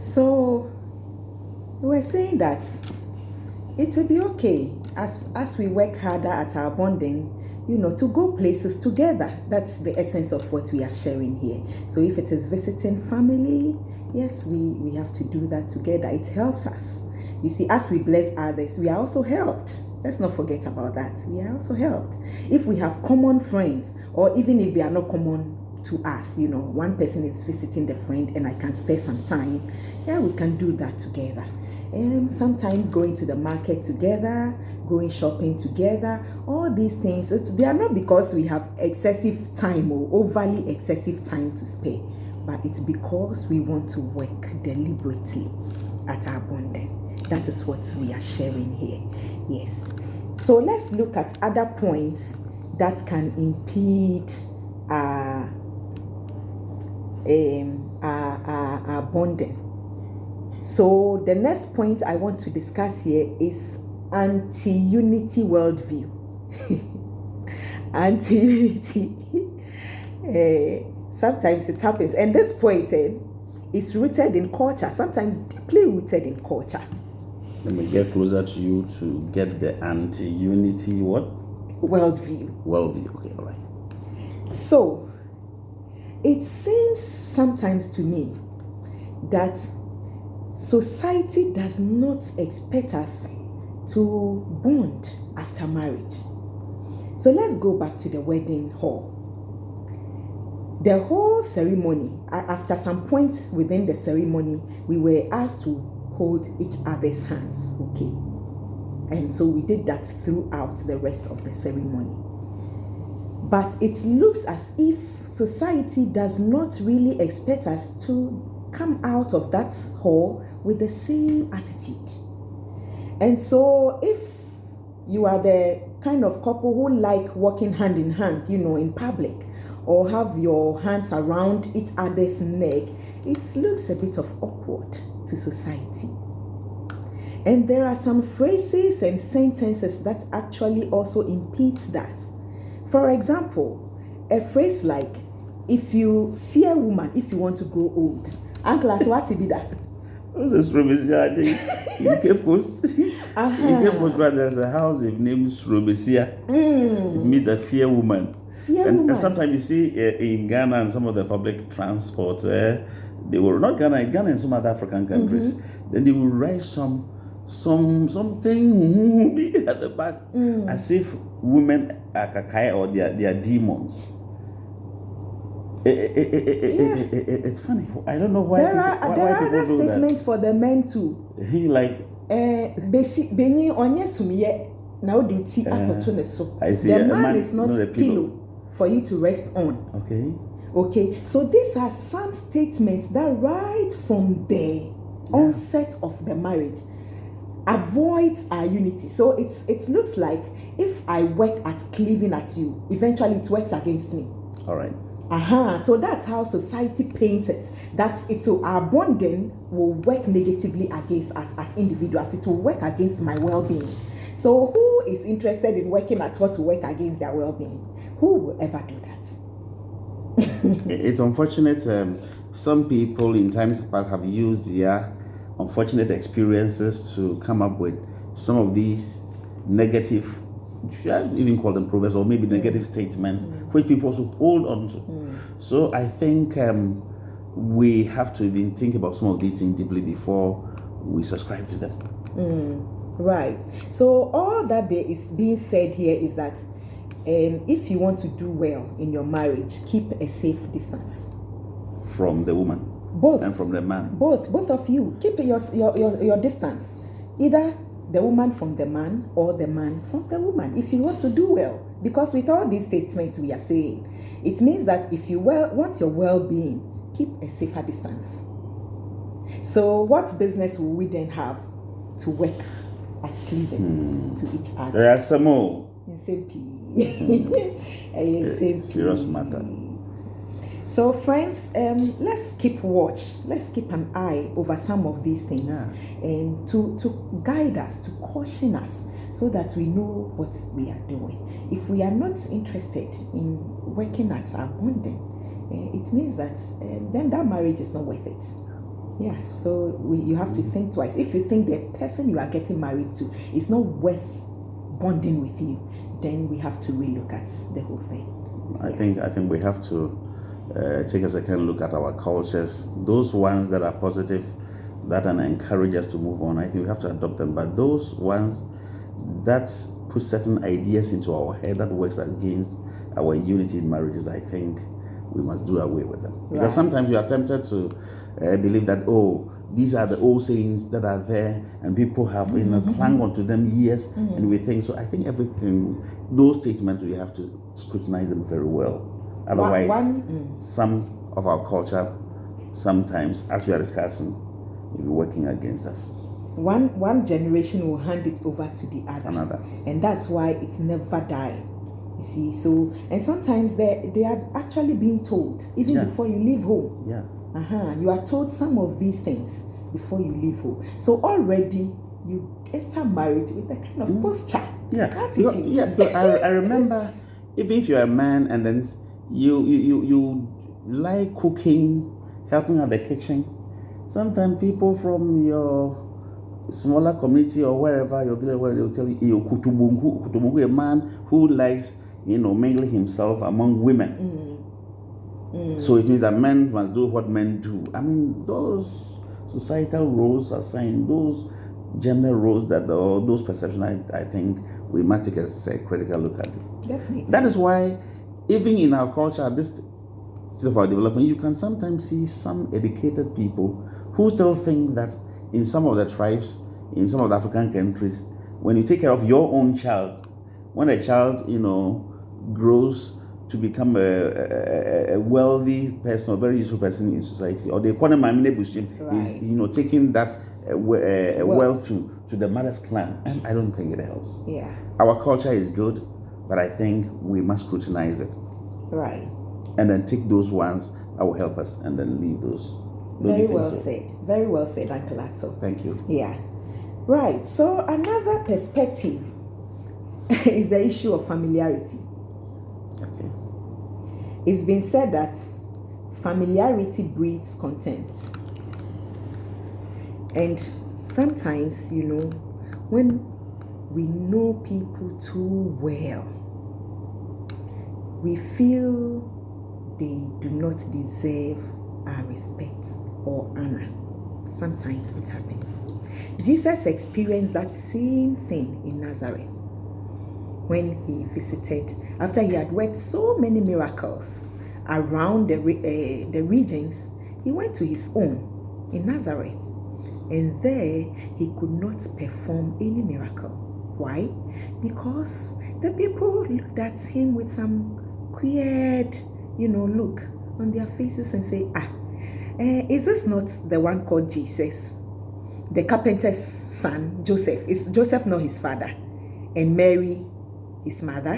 So we're saying that it will be okay as we work harder at our bonding, to go places together. That's the essence of what we are sharing here. So if it is visiting family, yes, we have to do that together. It helps us. You see, as we bless others, we are also helped. Let's not forget about that. We are also helped. If we have common friends, or even if they are not common to us, one person is visiting the friend and I can spare some time, we can do that together. And sometimes going to the market together, going shopping together, all these things, they are not because we have excessive time or overly excessive time to spare, but it's because we want to work deliberately at our bonding. That is what we are sharing here. Yes. So let's look at other points that can impede our bonding. So the next point I want to discuss here is anti-unity worldview. Anti-unity. Sometimes it happens. And this point is rooted in culture, sometimes deeply rooted in culture. Let me get closer to you to get the anti-unity what? Worldview. Worldview, okay, all right. So, it seems sometimes to me that society does not expect us to bond after marriage. So let's go back to the wedding hall. The whole ceremony, after some point within the ceremony, we were asked to hold each other's hands, okay? And so we did that throughout the rest of the ceremony. But it looks as if society does not really expect us to come out of that hall with the same attitude. And so if you are the kind of couple who like walking hand in hand, in public, or have your hands around each other's neck, it looks a bit of awkward to society. And there are some phrases and sentences that actually also impede that. For example, a phrase like, if you fear woman, if you want to grow old. Uncle Atuati be that. This is Robesia. In Cape Coast. In Cape Coast, there's a house named Robesia. It means a fear woman. And sometimes you see in Ghana and some of the public transport, they were not Ghana and some other African countries. Then they will write something at the back as if women are kakai or they are demons. It's funny. I don't know why. There are other statements for the men too. He like. Benyi onye sumiye na oduti akotone so. I see. The man is not a pillow for you to rest on. Okay. So these are some statements that right from the onset of the marriage avoids our unity. So it looks like if I work at cleaving at you, eventually it works against me. All right. So that's how society paints it. That our bonding will work negatively against us as individuals. It will work against my well-being. So who is interested in working at what to work against their well-being? Who will ever do that? It's unfortunate. Some people in times past have used their unfortunate experiences to come up with some of these negative, should even call them proverbs or maybe negative statements, which people should hold on to. So I think we have to even think about some of these things deeply before we subscribe to them. Right. So all that there is being said here is that if you want to do well in your marriage, keep a safe distance. From the woman? Both. And from the man? Both of you. Keep your distance. Either the woman from the man or the man from the woman, if you want to do well. Because with all these statements we are saying, it means that if you want your well-being, keep a safer distance. So what business will we then have to work at cleaving to each other? There are some more. Serious matter. So friends, let's keep watch. Let's keep an eye over some of these things and to guide us, to caution us, so that we know what we are doing. If we are not interested in working at our bonding, it means that then that marriage is not worth it. Yeah, so you have to think twice. If you think the person you are getting married to is not worth bonding with you, then we have to relook at the whole thing. I think we have to take a second look at our cultures. Those ones that are positive, that and encourage us to move on, I think we have to adopt them. But those ones that put certain ideas into our head that works against our unity in marriages, I think we must do away with them. Because sometimes you are tempted to believe that, these are the old sayings that are there and people have clung onto them years, and we think, so I think those statements, we have to scrutinize them very well. Otherwise, some of our culture, sometimes, as we are discussing, will be working against us. One generation will hand it over to the other. And that's why it's never dying. You see, so, and sometimes they are actually being told, even before you leave home. You are told some of these things before you leave home. So already you enter marriage with a kind of posture, attitude. I remember, even if you're a man and then you like cooking, helping at the kitchen, sometimes people from your smaller community or wherever you're going, where they'll tell you, Kutubungu, a man who likes, mingling himself among women. So it means that men must do what men do. I mean, those societal roles are saying, those gender roles, those perceptions, I think we must take a critical look at it. Definitely. That is why, even in our culture, this state of our development, you can sometimes see some educated people who still think that in some of the tribes, in some of the African countries, when you take care of your own child, when a child, grows to become a wealthy person, a very useful person in society, or the economy is, taking that wealth to the mother's clan, and I don't think it helps. Our culture is good, but I think we must scrutinize it. And then take those ones that will help us, and then leave those. Very well said. Very well said, Uncle Ato. Thank you. Right. So another perspective is the issue of familiarity. Okay. It's been said that familiarity breeds contempt. And sometimes, when we know people too well, we feel they do not deserve our respect or honor. Sometimes it happens. Jesus experienced that same thing in Nazareth when he visited, after he had worked so many miracles around the regions. He went to his own in Nazareth, and there he could not perform any miracle. Why? Because the people looked at him with some weird, look on their faces and say, is this not the one called Jesus, the carpenter's son, Joseph? Is Joseph not his father? And Mary, his mother,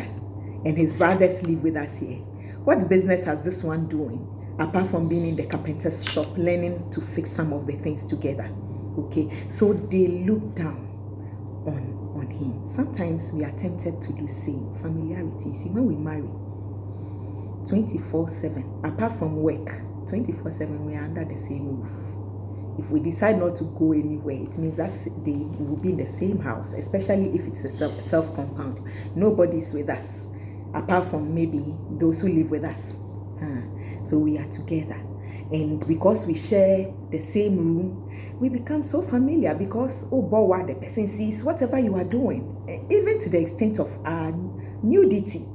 and his brothers live with us here. What business has this one doing, apart from being in the carpenter's shop, learning to fix some of the things together? Okay, so they look down on him. Sometimes we are tempted to do same. Familiarity. See, when we marry, 24/7, apart from work, 24/7, we are under the same roof. If we decide not to go anywhere, it means that they will be in the same house, especially if it's a self-compound. Nobody's with us, apart from maybe those who live with us. So we are together. And because we share the same room, we become so familiar because, the person sees whatever you are doing, even to the extent of our nudity,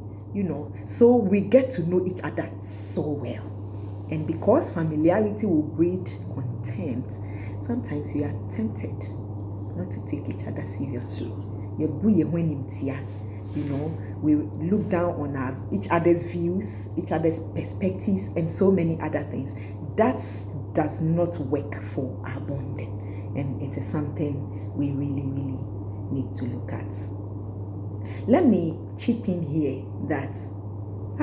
So we get to know each other so well. And because familiarity will breed contempt, sometimes we are tempted not to take each other seriously. We look down on each other's views, each other's perspectives, and so many other things. That does not work for our bonding. And it is something we really, really need to look at. Let me chip in here that